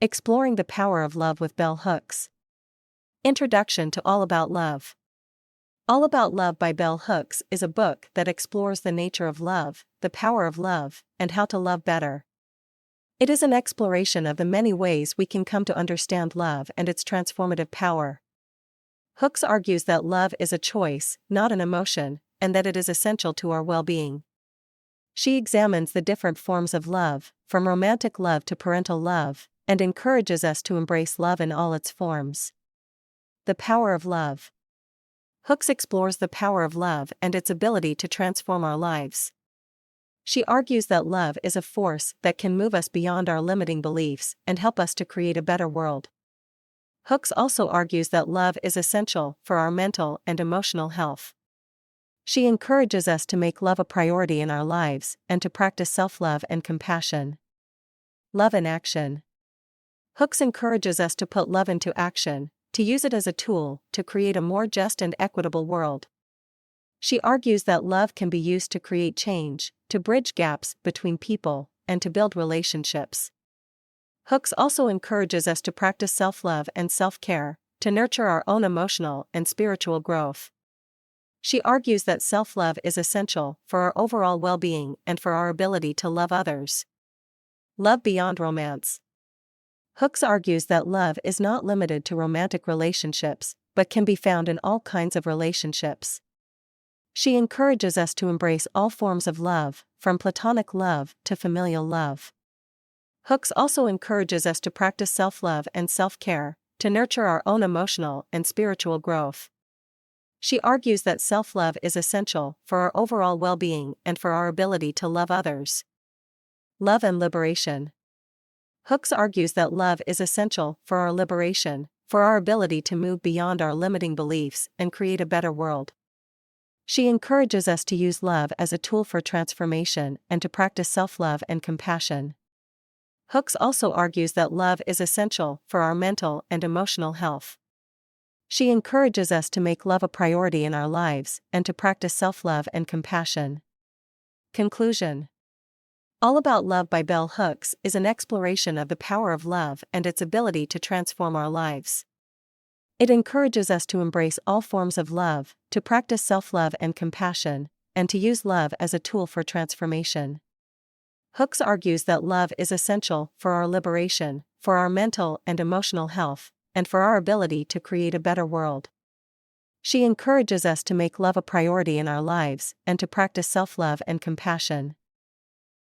Exploring the Power of Love with Bell Hooks. Introduction to All About Love. All About Love by Bell Hooks is a book that explores the nature of love, the power of love, and how to love better. It is an exploration of the many ways we can come to understand love and its transformative power. Hooks argues that love is a choice, not an emotion, and that it is essential to our well-being. She examines the different forms of love, from romantic love to parental love, and encourages us to embrace love in all its forms. The power of love. Hooks explores the power of love and its ability to transform our lives. She argues that love is a force that can move us beyond our limiting beliefs and help us to create a better world. Hooks also argues that love is essential for our mental and emotional health. She encourages us to make love a priority in our lives and to practice self-love and compassion. Love in action. Hooks encourages us to put love into action, to use it as a tool to create a more just and equitable world. She argues that love can be used to create change, to bridge gaps between people, and to build relationships. Hooks also encourages us to practice self-love and self-care, to nurture our own emotional and spiritual growth. She argues that self-love is essential for our overall well-being and for our ability to love others. Love beyond romance. Hooks argues that love is not limited to romantic relationships, but can be found in all kinds of relationships. She encourages us to embrace all forms of love, from platonic love to familial love. Hooks also encourages us to practice self-love and self-care, to nurture our own emotional and spiritual growth. She argues that self-love is essential for our overall well-being and for our ability to love others. Love and liberation. Hooks argues that love is essential for our liberation, for our ability to move beyond our limiting beliefs and create a better world. She encourages us to use love as a tool for transformation and to practice self-love and compassion. Hooks also argues that love is essential for our mental and emotional health. She encourages us to make love a priority in our lives and to practice self-love and compassion. Conclusion. All About Love by Bell Hooks is an exploration of the power of love and its ability to transform our lives. It encourages us to embrace all forms of love, to practice self-love and compassion, and to use love as a tool for transformation. Hooks argues that love is essential for our liberation, for our mental and emotional health, and for our ability to create a better world. She encourages us to make love a priority in our lives and to practice self-love and compassion.